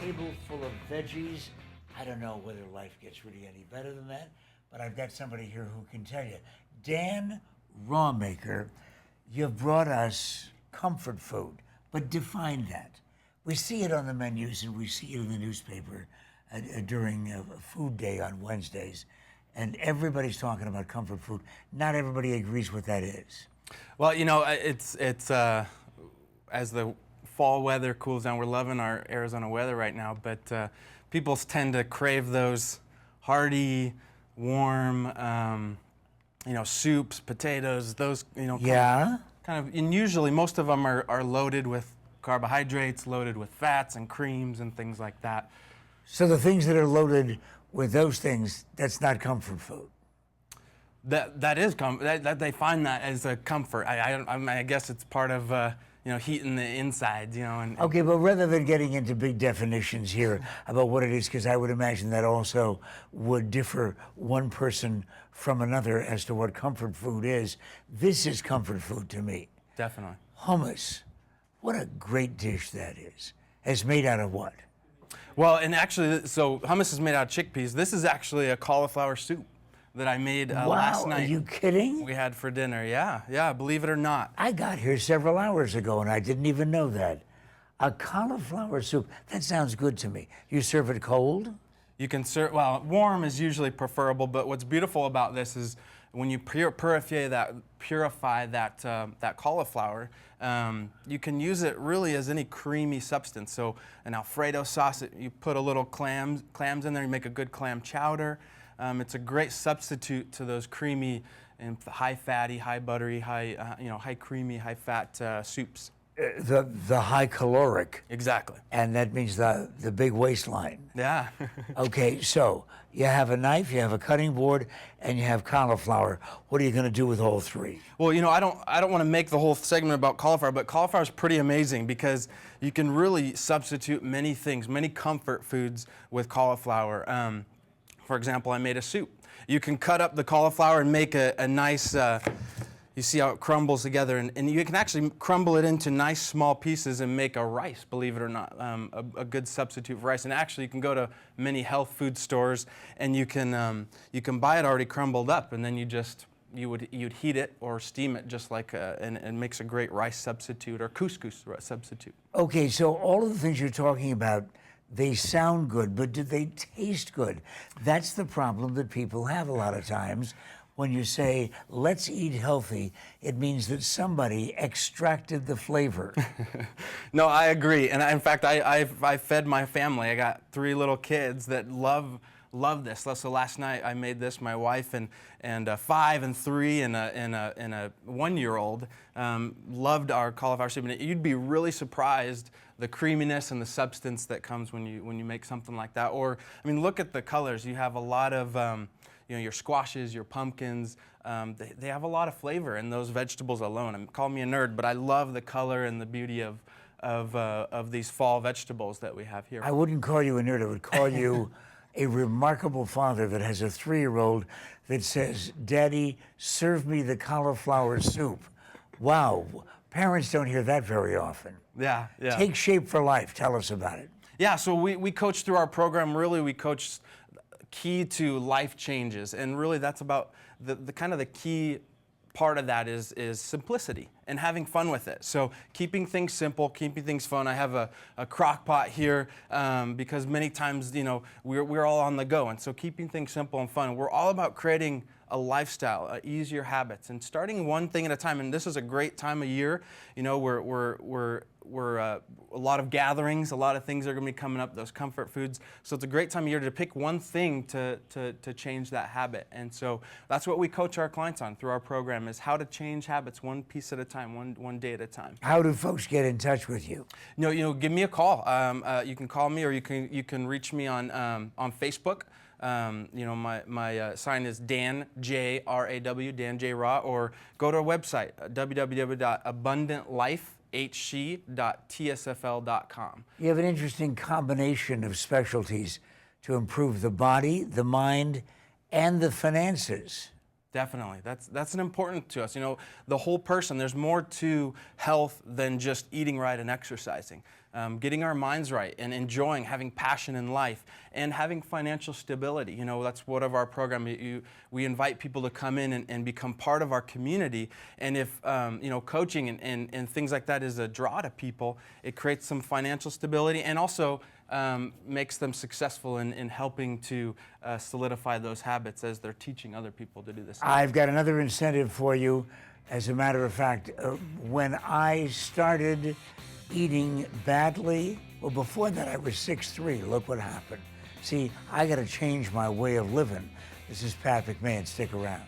table full of veggies. I don't know whether life gets really any better than that, but I've got somebody here who can tell you. Dan Rawmaker, you've brought us comfort food, but define that. We see it on the menus and we see it in the newspaper during food day on Wednesdays, and everybody's talking about comfort food. Not everybody agrees what that is. Well, you know, it's as the fall weather cools down, we're loving our Arizona weather right now, but people tend to crave those hearty, warm, you know, soups, potatoes, those, you know, kind of, and usually most of them are loaded with carbohydrates, loaded with fats and creams and things like that. So the things that are loaded with those things, that's not comfort food. That is that they find that as a comfort. I guess it's part of you know, heating the insides, you know. And okay, but rather than getting into big definitions here about what it is, because I would imagine that also would differ one person from another as to what comfort food is. This is comfort food to me. Definitely. Hummus. What a great dish that is. It's made out of what? Well, and actually, so hummus is made out of chickpeas. This is actually a cauliflower soup that I made last night. Are you kidding? We had for dinner, yeah, believe it or not. I got here several hours ago and I didn't even know that. A cauliflower soup, that sounds good to me. You serve it cold? You can serve, well, warm is usually preferable, but what's beautiful about this is when you purify that cauliflower, you can use it really as any creamy substance. So an Alfredo sauce, you put a little clams in there, you make a good clam chowder. It's a great substitute to those creamy and high fatty, high buttery, high creamy, high fat soups. The high caloric. Exactly. And that means the big waistline. Yeah. Okay, so you have a knife, you have a cutting board, and you have cauliflower. What are you going to do with all three? Well, you know, I don't want to make the whole segment about cauliflower, but cauliflower is pretty amazing because you can really substitute many things, many comfort foods with cauliflower. For example, I made a soup. You can cut up the cauliflower and make a nice, you see how it crumbles together, and you can actually crumble it into nice small pieces and make a rice, believe it or not, a good substitute for rice. And actually you can go to many health food stores and you can buy it already crumbled up, and then you'd heat it or steam it just like, and it makes a great rice substitute or couscous substitute. Okay, so all of the things you're talking about, they sound good, but do they taste good? That's the problem that people have a lot of times. When you say, let's eat healthy, it means that somebody extracted the flavor. No, I agree. And in fact, I fed my family. I got 3 little kids that love this. So last night I made this. My wife and 5 and 3 and a 1-year-old loved our cauliflower soup. And you'd be really surprised the creaminess and the substance that comes when you make something like that. Or, I mean, look at the colors. You have a lot of you know, your squashes, your pumpkins. They have a lot of flavor in those vegetables alone. I mean, call me a nerd, but I love the color and the beauty of these fall vegetables that we have here. I wouldn't call you a nerd. I would call you a remarkable father that has a 3-year-old that says, "Daddy, serve me the cauliflower soup." Wow, parents don't hear that very often. Yeah. Take Shape for Life. Tell us about it. Yeah, so we coach through our program. Really, we coach key to life changes, and really that's about the kind of the key part of that is simplicity and having fun with it. So keeping things simple, keeping things fun. I have a crock pot here because many times, you know, we're all on the go, and so keeping things simple and fun. We're all about creating a lifestyle, easier habits, and starting one thing at a time. And this is a great time of year. You know, we're a lot of gatherings, a lot of things are going to be coming up, those comfort foods. So it's a great time of year to pick one thing to change that habit. And so that's what we coach our clients on through our program, is how to change habits one piece at a time, one day at a time. How do folks get in touch with you? You know, give me a call. You can call me, or you can reach me on Facebook. You know, my sign is Dan J R-A-W, Dan J Raw, or go to our website, www.abundantlifehc.tsfl.com. You have an interesting combination of specialties to improve the body, the mind, and the finances. Definitely. That's an important to us. You know, the whole person, there's more to health than just eating right and exercising. getting our minds right and enjoying, having passion in life, and having financial stability. You know, that's one of our program. We invite people to come in and become part of our community. And if, you know, coaching and things like that is a draw to people, it creates some financial stability and also makes them successful in helping to solidify those habits as they're teaching other people to do this. I've got another incentive for you. As a matter of fact, when I started eating badly, well, before that I was 6'3". Look what happened. See, I got to change my way of living. This is Pat McMahon. Stick around.